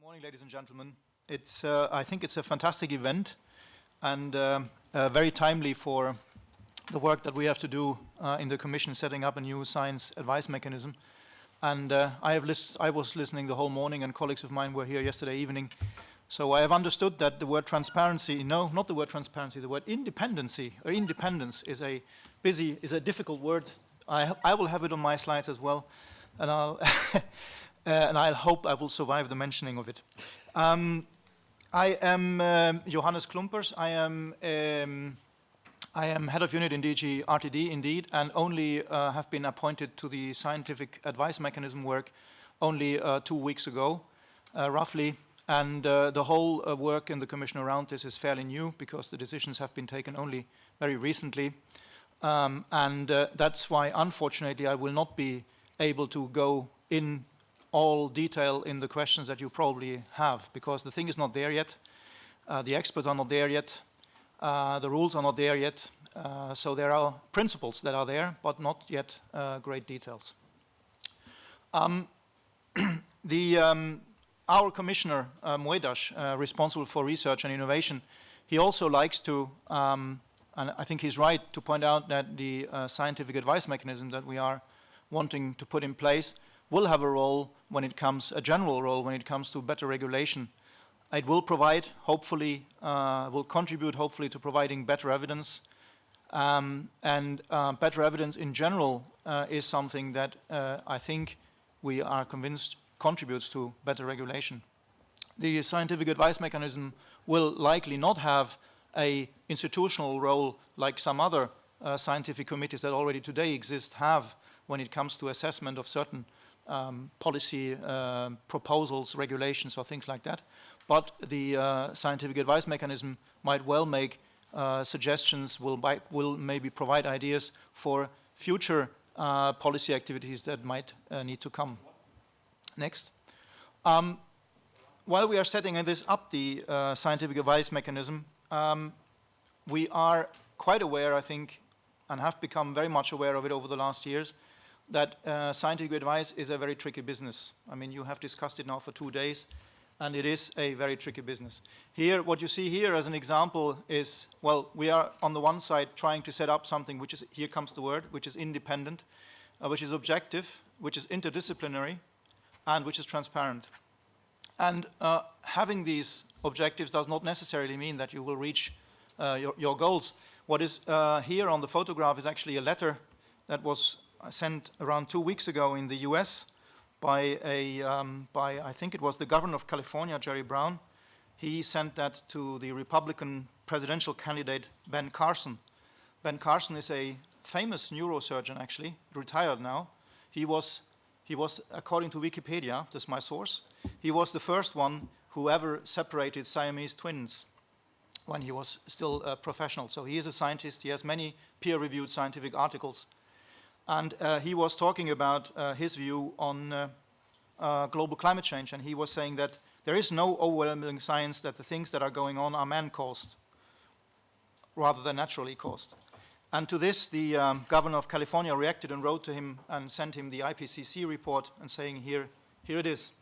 Morning, ladies and gentlemen. I think it's a fantastic event and very timely for the work that we have to do in the Commission setting up a new science advice mechanism. And I was listening the whole morning, and colleagues of mine were here yesterday evening. So I have understood that the word transparency, no, not the word transparency, the word independency or independence is a difficult word. I will have it on my slides as well, and I'll and I hope I will survive the mentioning of it. I am Johannes Klumpers. I am head of unit in DG RTD indeed, and only have been appointed to the scientific advice mechanism work only 2 weeks ago, roughly. And the whole work in the Commission around this is fairly new because the decisions have been taken only very recently. That's why, unfortunately, I will not be able to go in all detail in the questions that you probably have, because the thing is not there yet. The experts are not there yet. The rules are not there yet. So there are principles that are there, but not yet great details. Our commissioner, Moedas, responsible for research and innovation, he also likes to, and I think he's right, to point out that the scientific advice mechanism that we are wanting to put in place will have a role when it comes, a general role when it comes to better regulation. It will provide, hopefully, will contribute, hopefully, to providing better evidence. Better evidence in general is something that I think we are convinced contributes to better regulation. The scientific advice mechanism will likely not have an institutional role like some other scientific committees that already today exist have when it comes to assessment of certain policy proposals, regulations, or things like that. But the scientific advice mechanism might well make suggestions, will maybe provide ideas for future policy activities that might need to come. Next. While we are setting this up, the scientific advice mechanism, we are quite aware, I think, and have become very much aware of it over the last years, that scientific advice is a very tricky business. I mean, you have discussed it now for 2 days, and it is a very tricky business. Here, what you see here as an example is, well, we are on the one side trying to set up something which is, here comes the word, which is independent, which is objective, which is interdisciplinary, and which is transparent. And having these objectives does not necessarily mean that you will reach your goals. What is here on the photograph is actually a letter that was sent around 2 weeks ago in the US by I think it was the governor of California, Jerry Brown. He sent that to the Republican presidential candidate, Ben Carson. Ben Carson is a famous neurosurgeon, actually, retired now. He was, according to Wikipedia, that's my source, he was the first one who ever separated Siamese twins when he was still a professional. So he is a scientist. He has many peer-reviewed scientific articles. And he was talking about his view on global climate change. And he was saying that there is no overwhelming science that the things that are going on are man-caused rather than naturally caused. And to this, the governor of California reacted and wrote to him and sent him the IPCC report and saying, here it is.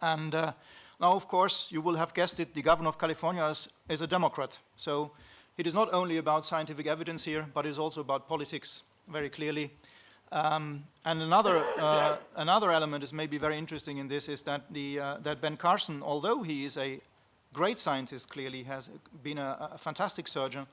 And now, of course, you will have guessed it, the governor of California is a Democrat. So it is not only about scientific evidence here, but it is also about politics, very clearly. And another element is maybe very interesting in this is that, that Ben Carson, although he is a great scientist, clearly has been a fantastic surgeon,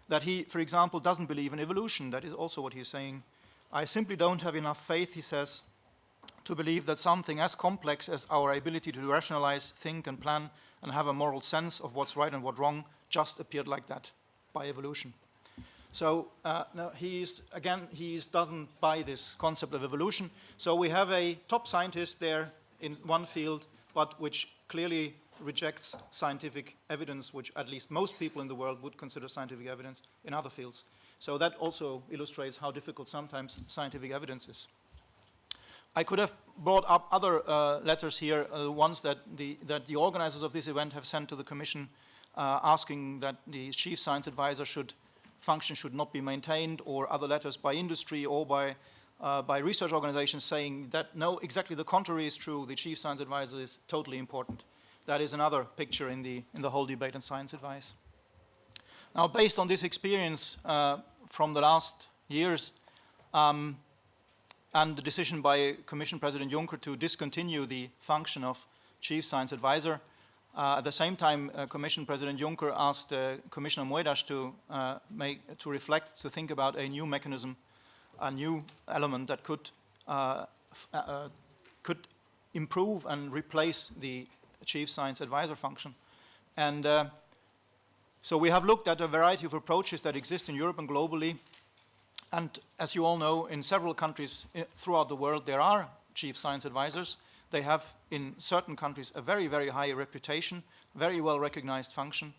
that he, for example, doesn't believe in evolution. That is also what he's saying. I simply don't have enough faith, he says, to believe that something as complex as our ability to rationalize, think, and plan, and have a moral sense of what's right and what's wrong just appeared like that by evolution. So no, he doesn't buy this concept of evolution. So we have a top scientist there in one field, but which clearly rejects scientific evidence, which at least most people in the world would consider scientific evidence in other fields. So that also illustrates how difficult sometimes scientific evidence is. I could have brought up other letters here, ones that the organizers of this event have sent to the Commission, asking that the chief science advisor should not be maintained, or other letters by industry or by research organizations saying that no, exactly the contrary is true. The chief science advisor is totally important. that is another picture in the whole debate on science advice. Now, based on this experience from the last years, and the decision by Commission President Juncker to discontinue the function of Chief Science Advisor, at the same time, Commission President Juncker asked Commissioner Moedas to reflect, to think about a new mechanism, a new element that could improve and replace the Chief Science Advisor function. And so we have looked at a variety of approaches that exist in Europe and globally. And as you all know, in several countries throughout the world, there are Chief Science Advisors. They have, in certain countries, a very, very high reputation, very well-recognized function.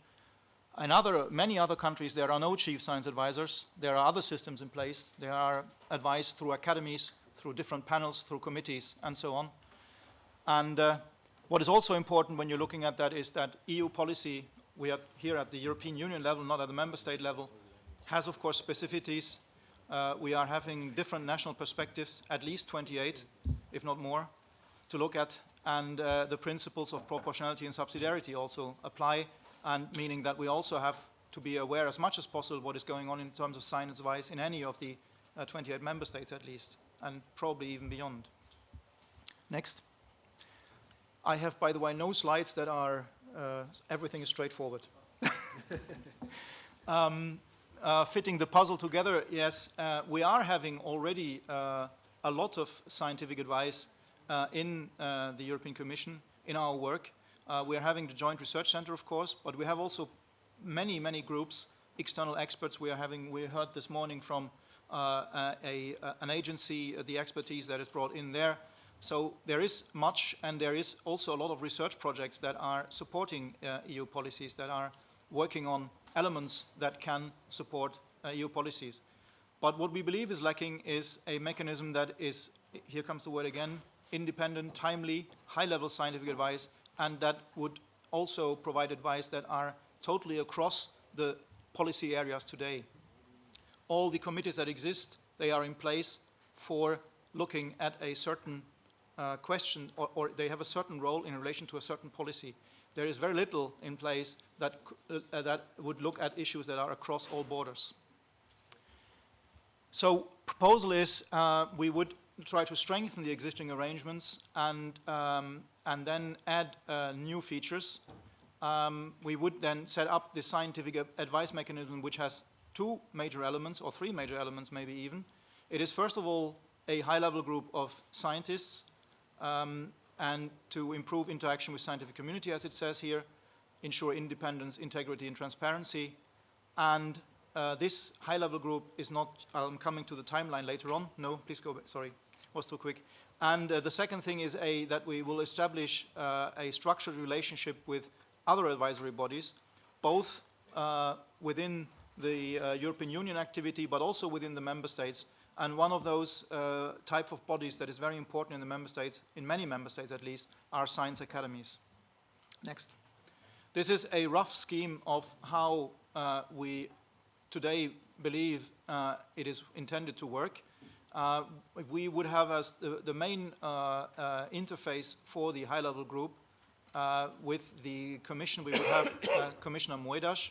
In many other countries, there are no Chief Science Advisors. There are other systems in place. There are advice through academies, through different panels, through committees, and so on. And what is also important when you're looking at that is that EU policy, we are here at the European Union level, not at the member state level, has, of course, specificities. We are having different national perspectives, at least 28, if not more, to look at, and the principles of proportionality and subsidiarity also apply, and meaning that we also have to be aware as much as possible what is going on in terms of science advice in any of the 28 member states at least, and probably even beyond. Next. I have, by the way, no slides that are, everything is straightforward. Fitting the puzzle together, yes, we are having already a lot of scientific advice in the European Commission in our work. We are having the Joint Research Center, of course, but we have also many, many groups, external experts. We heard this morning from an agency, the expertise that is brought in there. So there is much, and there is also a lot of research projects that are supporting EU policies, that are working on elements that can support EU policies. But what we believe is lacking is a mechanism that is, here comes the word again, independent, timely, high-level scientific advice, and that would also provide advice that are totally across the policy areas today. All the committees that exist, they are in place for looking at a certain question, or they have a certain role in relation to a certain policy. There is very little in place that would look at issues that are across all borders. So proposal is we would try to strengthen the existing arrangements and then add new features. We would then set up the scientific advice mechanism, which has two major elements, or three major elements maybe even. It is first of all a high-level group of scientists, and to improve interaction with scientific community, as it says here, ensure independence, integrity, and transparency. And this high-level group is not, I'm coming to the timeline later on. No, please go back, sorry, was too quick. And the second thing is that we will establish a structured relationship with other advisory bodies, both within the European Union activity, but also within the member states. And one of those type of bodies that is very important in the member states, in many member states at least, are science academies. Next. This is a rough scheme of how we today believe it is intended to work. We would have as the main interface for the high-level group with the Commission, we would have Commissioner Moedas.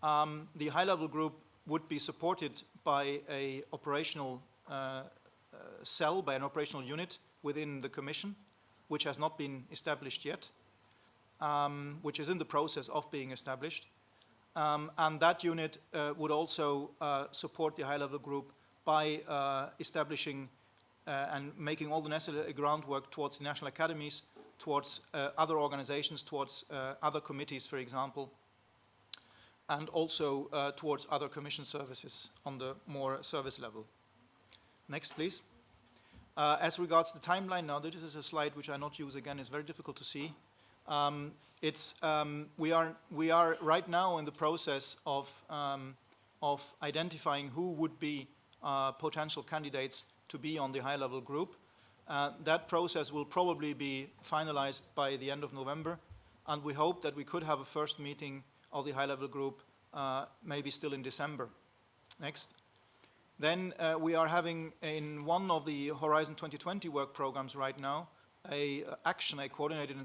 The high-level group would be supported by an operational cell, by an operational unit within the Commission, which has not been established yet, which is in the process of being established. And that unit would also support the high-level group by establishing and making all the necessary groundwork towards the national academies, towards other organizations, towards other committees, for example, and also towards other Commission services on the more service level. Next, please. As regards the timeline, now this is a slide which I not use again, it's very difficult to see. We are right now in the process of identifying who would be potential candidates to be on the high-level group. That process will probably be finalized by the end of November, and we hope that we could have a first meeting of the high-level group maybe still in December. Next. Then we are having in one of the Horizon 2020 work programs right now, a action, a coordinated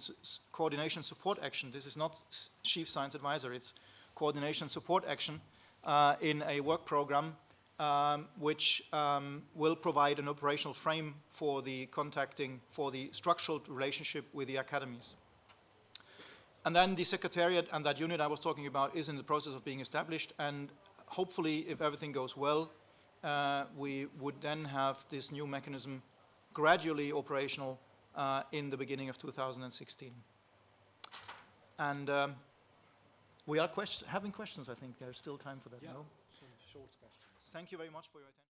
coordination support action. This is not chief science advisor, it's coordination support action in a work program which will provide an operational frame for the contacting, for the structural relationship with the academies. And then the secretariat and that unit I was talking about is in the process of being established, and hopefully, if everything goes well, we would then have this new mechanism gradually operational in the beginning of 2016. And we are having questions, I think. There's still time for that, no? Some short questions. Thank you very much for your attention.